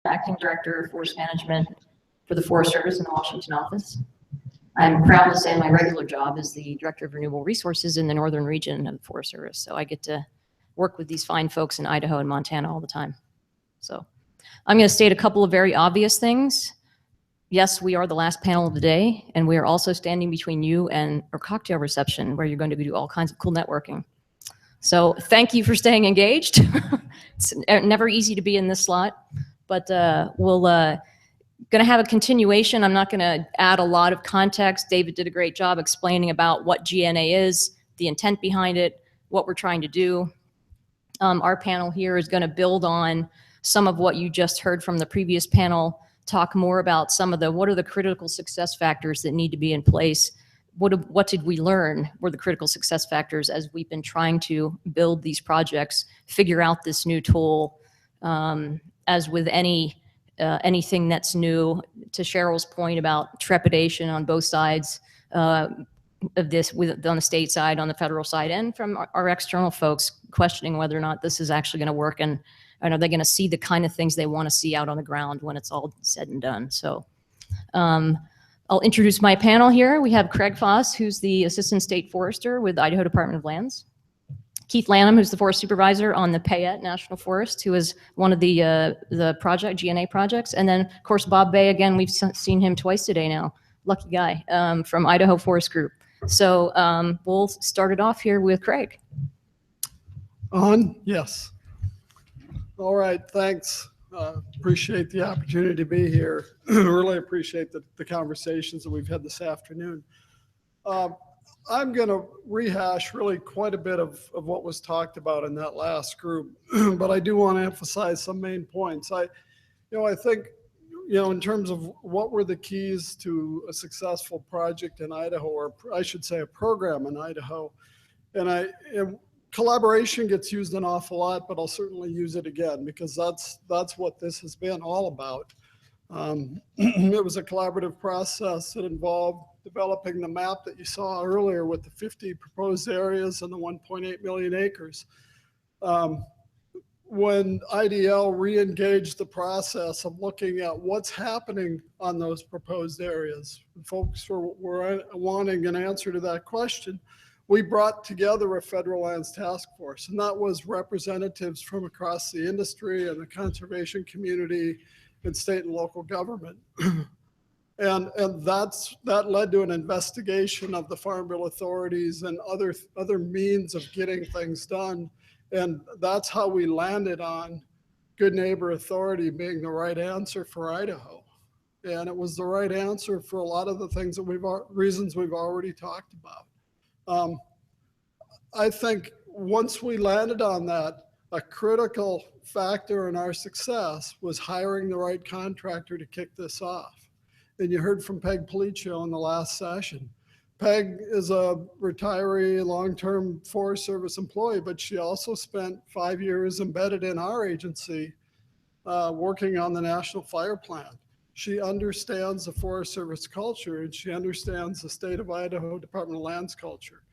Acting Director of Forest Management for the Forest Service in the Washington office. I'm proud to say my regular job is the Director of Renewable Resources in the northern region of the Forest Service. So I get to work with these fine folks in Idaho and Montana all the time. So I'm going to state a couple of very obvious things. Yes, we are the last panel of the day, and we are also standing between you and a cocktail reception where you're going to do all kinds of cool networking. So thank you for staying engaged. It's never easy to be in this slot, but we'll going to have a continuation. I'm not going to add a lot of context. David did a great job explaining about what GNA is, the intent behind it, what we're trying to do. Our panel here is going to build on some of what you just heard from the previous panel, talk more about some of what are the critical success factors that need to be in place. What did we learn were the critical success factors as we've been trying to build these projects, figure out this new tool. As with anything that's new, to Cheryl's point about trepidation on both sides of this, on the state side, on the federal side, and from our external folks questioning whether or not this is actually going to work, and are they going to see the kind of things they want to see out on the ground when it's all said and done. So I'll introduce my panel here. We have Craig Foss, who's the Assistant State Forester with Idaho Department of Lands. Keith Lannom, who's the Forest Supervisor on the Payette National Forest, who is one of the GNA projects. And then, of course, Boeh, again, we've seen him twice today now. Lucky guy, from Idaho Forest Group. So we'll start it off here with Craig. On? Yes. All right, thanks. Appreciate the opportunity to be here. Really appreciate the conversations that we've had this afternoon. I'm going to rehash really quite a bit of what was talked about in that last group, but I do want to emphasize some main points. I think, in terms of what were the keys to a successful project in Idaho, or I should say a program in Idaho, and collaboration gets used an awful lot, but I'll certainly use it again because that's what this has been all about. It was a collaborative process that involved developing the map that you saw earlier with the 50 proposed areas and the 1.8 million acres. When IDL re-engaged the process of looking at what's happening on those proposed areas, folks were wanting an answer to that question, we brought together a federal lands task force, and that was representatives from across the industry and the conservation community and state and local government. And that led to an investigation of the Farm Bill authorities and other means of getting things done. And that's how we landed on good neighbor authority being the right answer for Idaho. And it was the right answer for a lot of the things that reasons we've already talked about. I think once we landed on that, a critical factor in our success was hiring the right contractor to kick this off. And you heard from Peg Policio in the last session. Peg is a retiree long-term Forest Service employee, but she also spent 5 years embedded in our agency working on the National Fire Plan. She understands the Forest Service culture, and she understands the state of Idaho Department of Lands culture.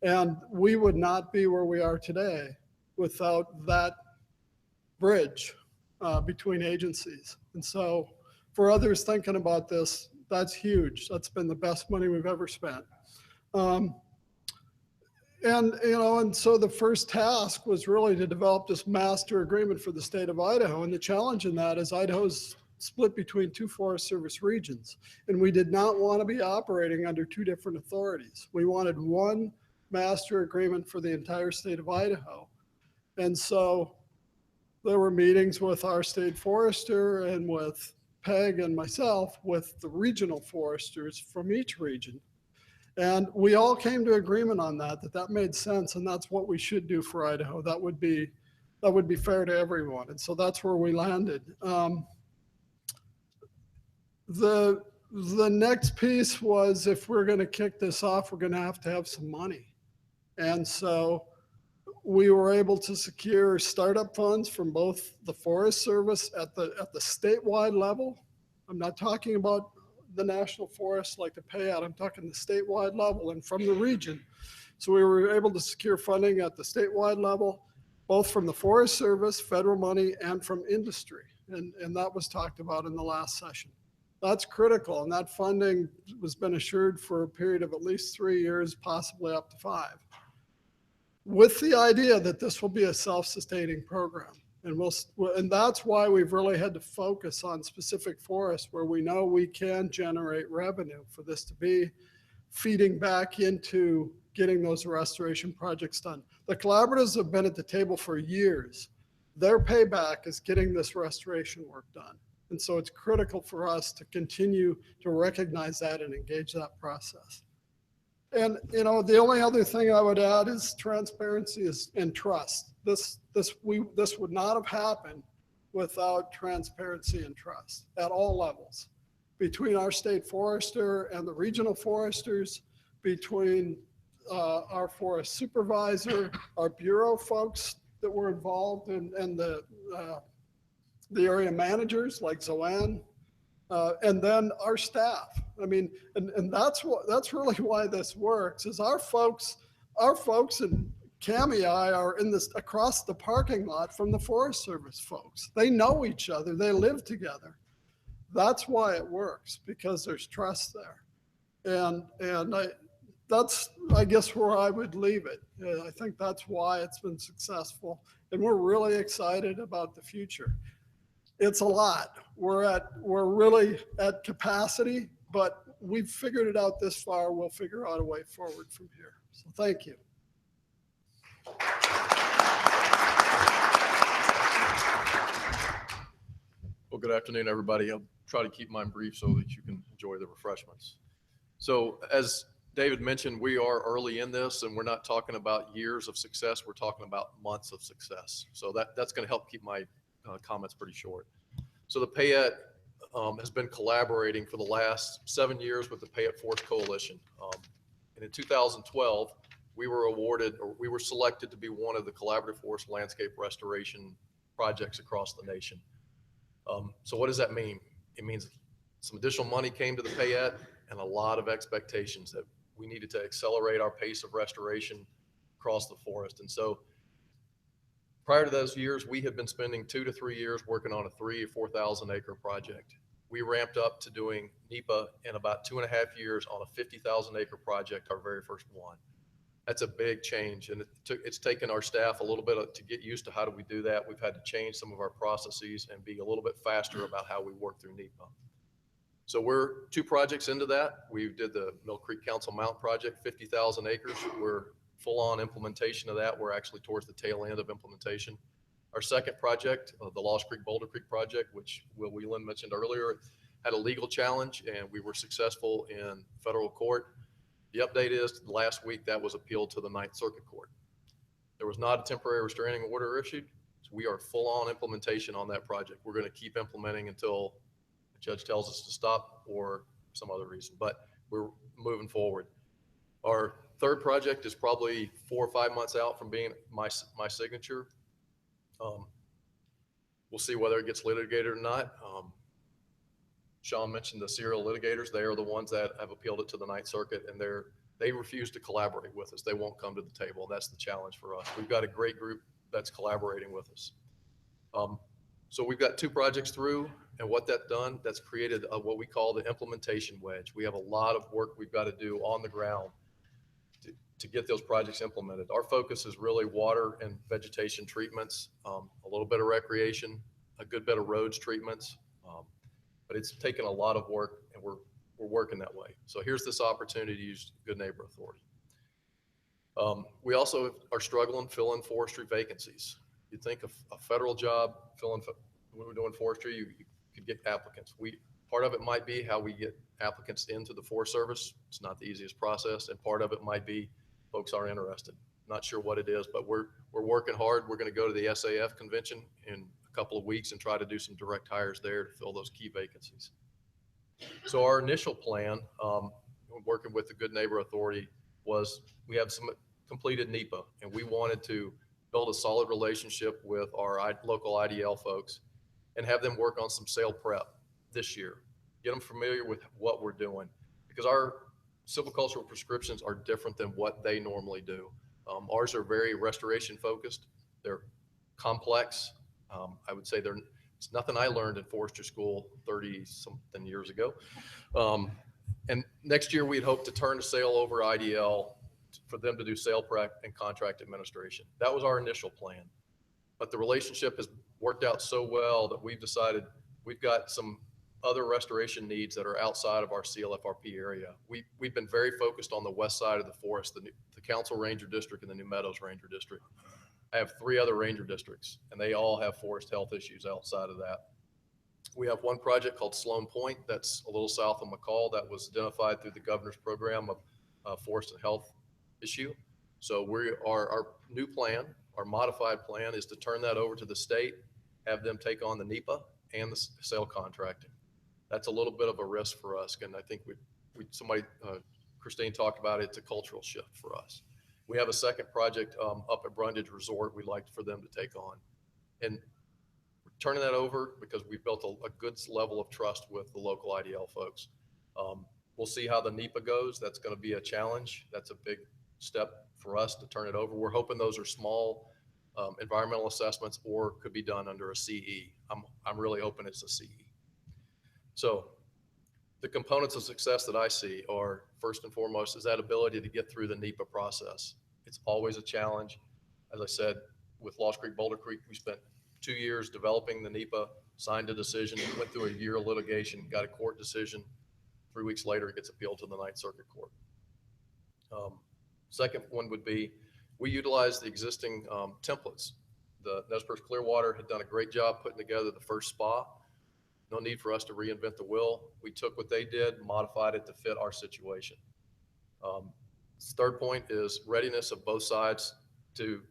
And we would not be where we are today without that bridge between agencies. And so for others thinking about this, that's huge. That's been the best money we've ever spent. And so the first task was really to develop this master agreement for the state of Idaho. And the challenge in that is Idaho's split between 2 Forest Service regions. And we did not want to be operating under 2 different authorities. We wanted one master agreement for the entire state of Idaho. And so there were meetings with our state forester and with Peg and myself with the regional foresters from each region. And we all came to agreement on that made sense, and that's what we should do for Idaho. That would be fair to everyone. And so that's where we landed. The next piece was, if we're going to kick this off, we're going to have some money. And so we were able to secure startup funds from both the Forest Service at the statewide level. I'm not talking about the national forest like the Payette. I'm talking the statewide level and from the region. So we were able to secure funding at the statewide level, both from the Forest Service, federal money, and from industry. And that was talked about in the last session. That's critical, and that funding has been assured for a period of at least 3 years, possibly up to 5, with the idea that this will be a self-sustaining program. And that's why we've really had to focus on specific forests where we know we can generate revenue for this to be feeding back into getting those restoration projects done. The collaboratives have been at the table for years. Their payback is getting this restoration work done. And so it's critical for us to continue to recognize that and engage that process. And, you know, the only other thing I would add is transparency and trust. This would not have happened without transparency and trust at all levels, between our state forester and the regional foresters, between our forest supervisor, our bureau folks that were involved, and the area managers like Zoanne, and then our staff. I mean, and that's really why this works, is our folks in Kamei are in this across the parking lot from the Forest Service folks. They know each other, they live together. That's why it works, because there's trust there. And that's, I guess, where I would leave it. I think that's why it's been successful, and we're really excited about the future. It's a lot. We're really at capacity, but we've figured it out this far. We'll figure out a way forward from here. So thank you. Well, good afternoon, everybody. I'll try to keep mine brief so that you can enjoy the refreshments. So as David mentioned, we are early in this, and we're not talking about years of success. We're talking about months of success. So that's going to help keep my comments pretty short. So the Payette has been collaborating for the last 7 years with the Payette Forest Coalition. And in 2012, we were selected to be one of the collaborative forest landscape restoration projects across the nation. So what does that mean? It means some additional money came to the Payette and a lot of expectations that we needed to accelerate our pace of restoration across the forest. And so prior to those years, we had been spending 2 to 3 years working on a 3,000 or 4,000 acre project. We ramped up to doing NEPA in about 2.5 years on a 50,000 acre project, our very first one. That's a big change, and it's taken our staff a little bit to get used to how do we do that. We've had to change some of our processes and be a little bit faster about how we work through NEPA. So we're 2 projects into that. We did the Mill Creek Council Mountain project, 50,000 acres. We're full on implementation of that. We're actually towards the tail end of implementation. Our second project, the Lost Creek Boulder Creek project, which Will Whelan mentioned earlier, had a legal challenge, and we were successful in federal court. The update is last week that was appealed to the Ninth Circuit Court. There was not a temporary restraining order issued. So we are full on implementation on that project. We're going to keep implementing until the judge tells us to stop or some other reason, but we're moving forward. Our third project is probably 4 or 5 months out from being my signature. We'll see whether it gets litigated or not. Sean mentioned the serial litigators. They are the ones that have appealed it to the Ninth Circuit, and they refuse to collaborate with us. They won't come to the table. That's the challenge for us. We've got a great group that's collaborating with us. So we've got 2 projects through, and what that's created what we call the implementation wedge. We have a lot of work we've got to do on the ground to get those projects implemented. Our focus is really water and vegetation treatments, a little bit of recreation, a good bit of roads treatments, but it's taken a lot of work, and we're working that way. So here's this opportunity to use Good Neighbor Authority. We also are struggling filling forestry vacancies. You'd think a federal job when we're doing forestry, you could get applicants. Part of it might be how we get applicants into the Forest Service. It's not the easiest process, and part of it might be folks aren't interested. Not sure what it is, but we're working hard. We're going to go to the SAF convention in a couple of weeks and try to do some direct hires there to fill those key vacancies. So our initial plan, working with the Good Neighbor Authority, was we have some completed NEPA, and we wanted to build a solid relationship with our local IDL folks and have them work on some sale prep this year. Get them familiar with what we're doing, because our silvicultural prescriptions are different than what they normally do. Ours are very restoration focused. They're complex. I would say it's nothing I learned in forestry school 30 something years ago. And next year we'd hope to turn the sale over IDL for them to do sale prep and contract administration. That was our initial plan, but the relationship has worked out so well that we've decided we've got some other restoration needs that are outside of our CLFRP area. We've been very focused on the west side of the forest, the Council Ranger District and the New Meadows Ranger District. I have 3 other ranger districts, and they all have forest health issues outside of that. We have one project called Sloan Point that's a little south of McCall that was identified through the governor's program of forest and health issue. So our new plan, our modified plan, is to turn that over to the state, have them take on the NEPA and the sale contracting. That's a little bit of a risk for us, and I think Christine talked about it. It's a cultural shift for us. We have a second project up at Brundage Resort we'd like for them to take on, and we're turning that over because we've built a good level of trust with the local IDL folks. We'll see how the NEPA goes. That's going to be a challenge. That's a big step for us to turn it over. We're hoping those are small environmental assessments or could be done under a CE. I'm really hoping it's a CE. So the components of success that I see are, first and foremost, is that ability to get through the NEPA process. It's always a challenge. As I said, with Lost Creek, Boulder Creek, we spent 2 years developing the NEPA, signed a decision, went through a year of litigation, got a court decision. 3 weeks later, it gets appealed to the Ninth Circuit Court. Second one would be, we utilize the existing templates. The Nez Perce Clearwater had done a great job putting together the first spa. No need for us to reinvent the wheel. We took what they did, modified it to fit our situation. Third point is readiness of both sides to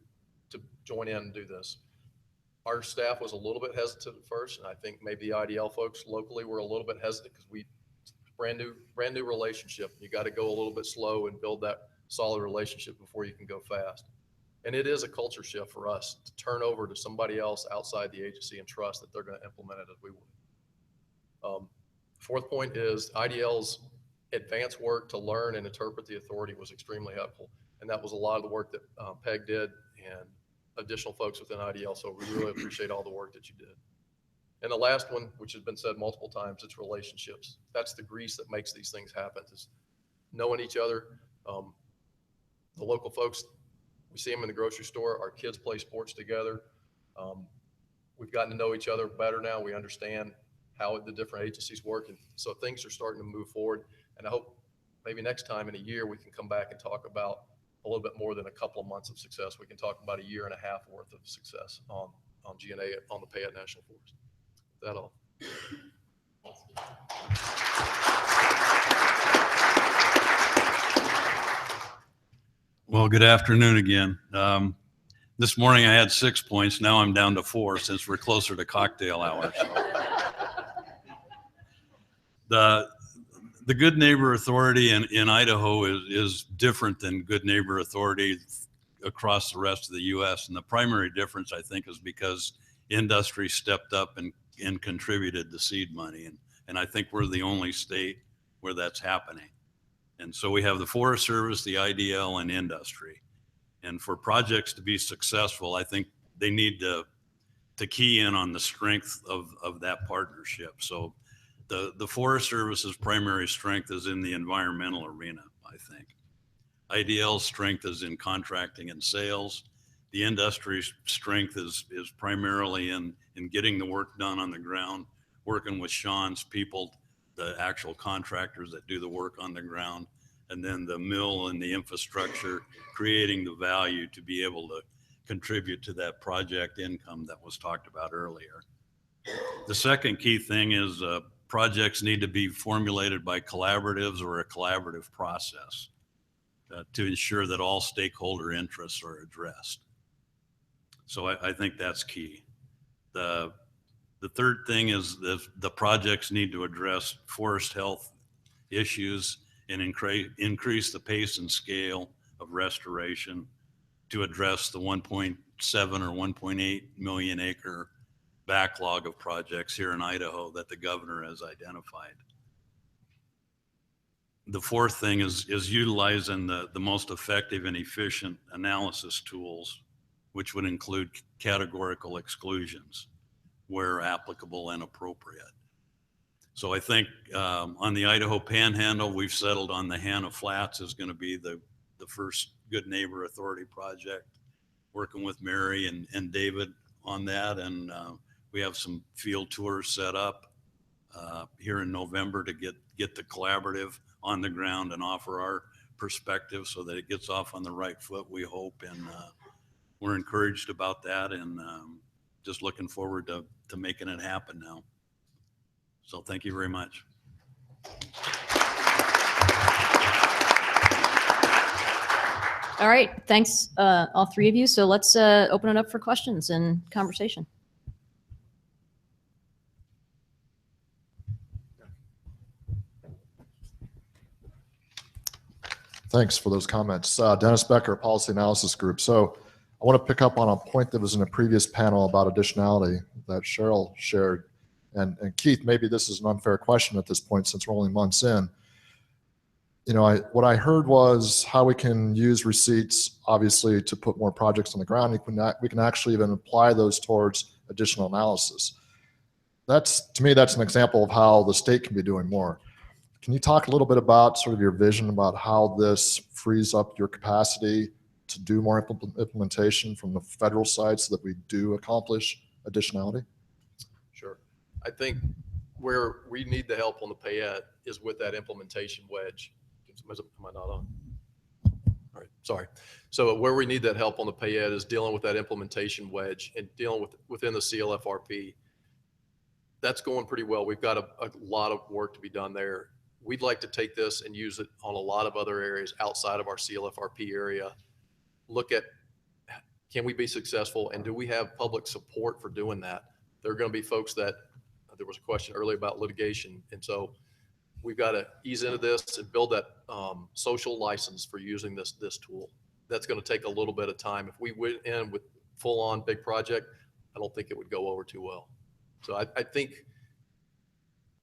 join in and do this. Our staff was a little bit hesitant at first, and I think maybe the IDL folks locally were a little bit hesitant because brand new relationship. You got to go a little bit slow and build that solid relationship before you can go fast. And it is a culture shift for us to turn over to somebody else outside the agency and trust that they're going to implement it as we would. Fourth point is IDL's advanced work to learn and interpret the authority was extremely helpful. And that was a lot of the work that Peg did and additional folks within IDL. So we really appreciate all the work that you did. And the last one, which has been said multiple times, it's relationships. That's the grease that makes these things happen, is knowing each other. The local folks, we see them in the grocery store. Our kids play sports together. We've gotten to know each other better now. We understand how the different agencies work. And so things are starting to move forward. And I hope maybe next time in a year, we can come back and talk about a little bit more than a couple of months of success. We can talk about a year and a half worth of success on GNA on the Payette National Forest. That all. Well, good afternoon again. This morning I had 6 points. Now I'm down to 4 since we're closer to cocktail hour. So. The Good Neighbor Authority in Idaho is different than Good Neighbor Authority across the rest of the U.S. And the primary difference, I think, is because industry stepped up and contributed the seed money. And I think we're the only state where that's happening. And so we have the Forest Service, the IDL, and industry. And for projects to be successful, I think they need to key in on the strength of that partnership. So the Forest Service's primary strength is in the environmental arena, I think. IDL's strength is in contracting and sales. The industry's strength is primarily in getting the work done on the ground, working with Sean's people, the actual contractors that do the work on the ground, and then the mill and the infrastructure, creating the value to be able to contribute to that project income that was talked about earlier. The second key thing is projects need to be formulated by collaboratives or a collaborative process to ensure that all stakeholder interests are addressed. So I think that's key. The third thing is the projects need to address forest health issues and increase the pace and scale of restoration to address the 1.7 or 1.8 million acre backlog of projects here in Idaho that the governor has identified. The fourth thing is utilizing the most effective and efficient analysis tools which would include categorical exclusions where applicable and appropriate. So I think on the Idaho Panhandle, we've settled on the Hannah Flats is going to be the first Good Neighbor Authority project, working with Mary and David on that. And we have some field tours set up here in November to get the collaborative on the ground and offer our perspective so that it gets off on the right foot, we hope. And we're encouraged about that, and just looking forward to making it happen now. So thank you very much. All right, thanks, all three of you. So let's open it up for questions and conversation. Thanks for those comments. Dennis Becker, Policy Analysis Group. So I want to pick up on a point that was in a previous panel about additionality that Cheryl shared. And Keith, maybe this is an unfair question at this point since we're only months in. You know, what I heard was how we can use receipts, obviously, to put more projects on the ground. We can actually even apply those towards additional analysis. To me, that's an example of how the state can be doing more. Can you talk a little bit about sort of your vision about how this frees up your capacity to do more implementation from the federal side so that we do accomplish additionality? Sure. I think where we need the help on the Payette is with that implementation wedge. Am I not on? All right, sorry. So where we need that help on the Payette is dealing with that implementation wedge and dealing with within the CLFRP. That's going pretty well. We've got a lot of work to be done there. We'd like to take this and use it on a lot of other areas outside of our CLFRP area. Look at, can we be successful, and do we have public support for doing that? There are going to be folks that, there was a question earlier about litigation, and so we've got to ease into this and build that social license for using this tool. That's going to take a little bit of time. If we went in with full-on big project, I don't think it would go over too well. So I think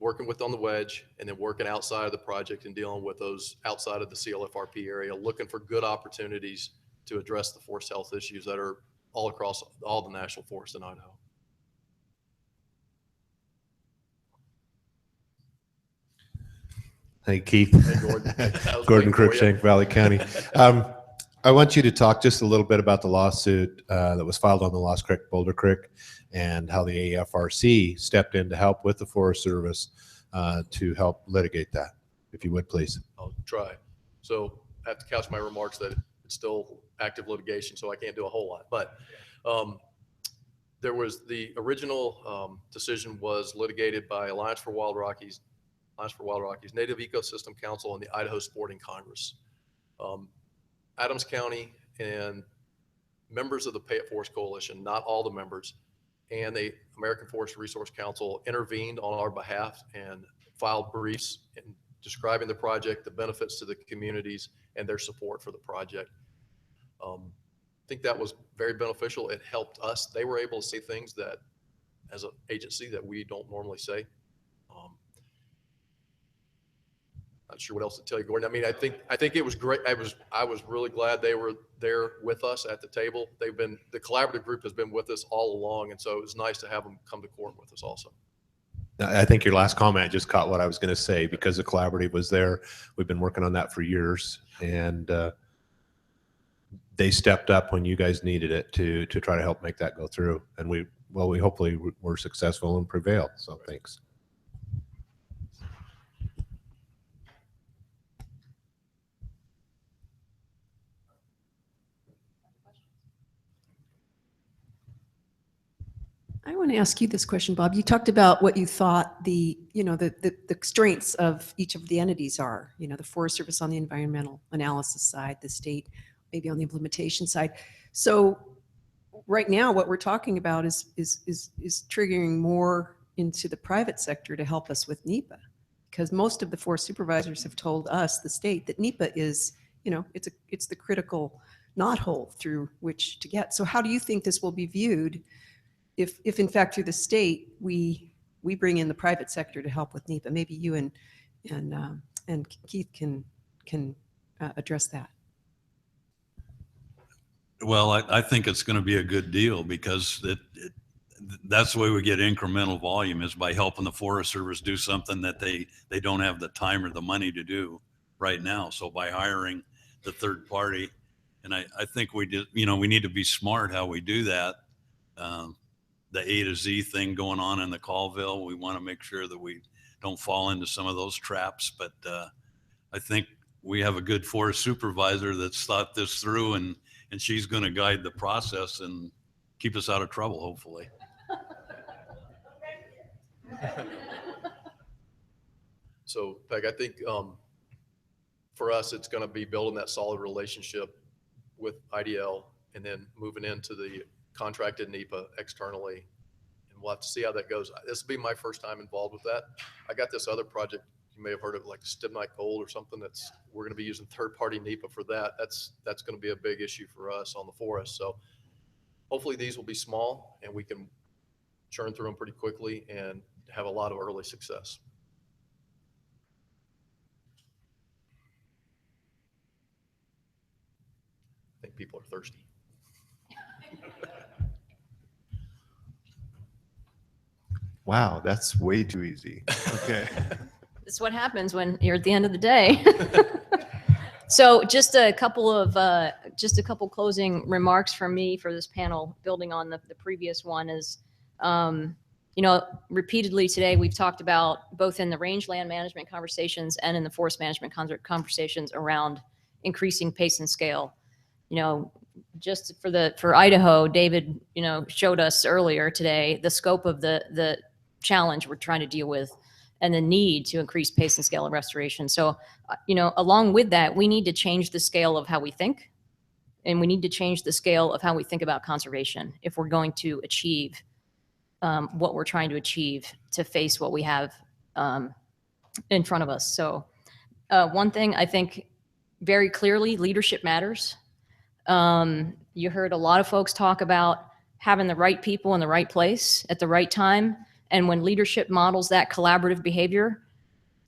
working on the wedge and then working outside of the project and dealing with those outside of the CLFRP area, looking for good opportunities to address the forest health issues that are all across all the national forests in Idaho. Hey, Keith. Hey, Gordon. Gordon Cruikshank, Valley County. I want you to talk just a little bit about the lawsuit that was filed on the Lost Creek, Boulder Creek, and how the AFRC stepped in to help with the Forest Service to help litigate that, if you would, please. I'll try. So I have to couch my remarks that it's still active litigation, so I can't do a whole lot. But there was the original decision was litigated by Alliance for Wild Rockies, Native Ecosystem Council, and the Idaho Sporting Congress. Adams County and members of the Payette Forest Coalition, not all the members, and the American Forest Resource Council intervened on our behalf and filed briefs describing the project, the benefits to the communities, and their support for the project. I think that was very beneficial. It helped us. They were able to say things that, as an agency, that we don't normally say. Not sure what else to tell you, Gordon. I mean, I think it was great. I was really glad they were there with us at the table. The collaborative group has been with us all along, and so it was nice to have them come to court with us also. I think your last comment just caught what I was going to say, because the collaborative was there. We've been working on that for years, and they stepped up when you guys needed it to try to help make that go through. And we hopefully were successful and prevailed. So thanks. I want to ask you this question, Bob. You talked about what you thought the strengths of each of the entities are, the Forest Service on the environmental analysis side, the state maybe on the implementation side. So right now what we're talking about is triggering more into the private sector to help us with NEPA, because most of the forest supervisors have told us, the state, that NEPA is, it's the critical knothole through which to get. So how do you think this will be viewed if in fact through the state we bring in the private sector to help with NEPA? Maybe you and Keith can address that. Well, I think it's going to be a good deal because that's the way we get incremental volume is by helping the Forest Service do something that they don't have the time or the money to do right now. So by hiring the third party, and I think we need to be smart how we do that. The A to Z thing going on in the Colville, we want to make sure that we don't fall into some of those traps. But I think we have a good forest supervisor that's thought this through, and she's going to guide the process and keep us out of trouble, hopefully. So, Peg, I think for us, it's going to be building that solid relationship with IDL and then moving into the contracted NEPA externally. And we'll have to see how that goes. This will be my first time involved with that. I got this other project, you may have heard of, like Stibnite Gold or something, we're going to be using third-party NEPA for that. That's going to be a big issue for us on the forest. So hopefully these will be small and we can churn through them pretty quickly and have a lot of early success. I think people are thirsty. Wow, that's way too easy. Okay. This is what happens when you're at the end of the day. So just a couple closing remarks from me for this panel, building on the previous one is, repeatedly today we've talked about both in the rangeland management conversations and in the forest management conversations around increasing pace and scale. Just for Idaho, David, showed us earlier today the scope of the challenge we're trying to deal with and the need to increase pace and scale of restoration. So, along with that, we need to change the scale of how we think, and we need to change the scale of how we think about conservation if we're going to achieve what we're trying to achieve to face what we have in front of us. So one thing I think very clearly, leadership matters. You heard a lot of folks talk about having the right people in the right place at the right time. And when leadership models that collaborative behavior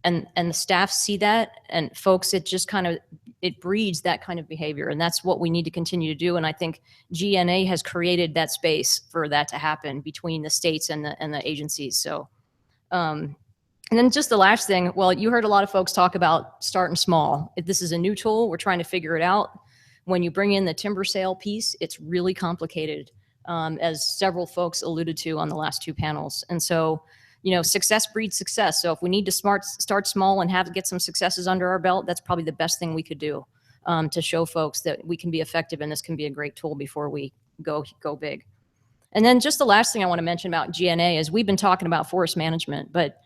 and the staff see that and folks, it breeds that kind of behavior. And that's what we need to continue to do. And I think GNA has created that space for that to happen between the states and the agencies. So, and then just the last thing, well, you heard a lot of folks talk about starting small. This is a new tool. We're trying to figure it out. When you bring in the timber sale piece, it's really complicated, as several folks alluded to on the last two panels. And so, success breeds success. So if we need to start small and get some successes under our belt, that's probably the best thing we could do to show folks that we can be effective and this can be a great tool before we go big. And then just the last thing I want to mention about GNA is we've been talking about forest management, but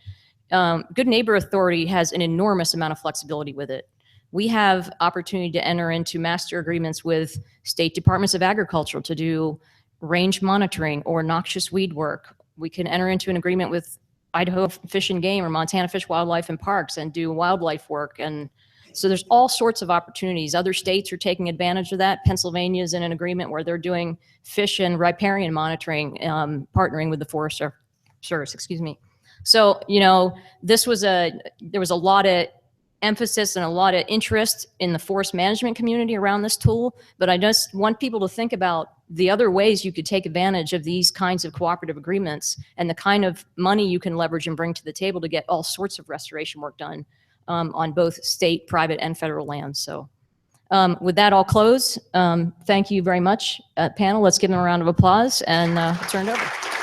Good Neighbor Authority has an enormous amount of flexibility with it. We have opportunity to enter into master agreements with state departments of agriculture to do range monitoring or noxious weed work. We can enter into an agreement with Idaho Fish and Game or Montana Fish, Wildlife and Parks and do wildlife work. And so there's all sorts of opportunities. Other states are taking advantage of that. Pennsylvania is in an agreement where they're doing fish and riparian monitoring, partnering with the Forest Service, So, there was a lot of emphasis and a lot of interest in the forest management community around this tool, but I just want people to think about the other ways you could take advantage of these kinds of cooperative agreements and the kind of money you can leverage and bring to the table to get all sorts of restoration work done on both state, private, and federal lands. So with that, I'll close. Thank you very much, panel. Let's give them a round of applause and turn it over.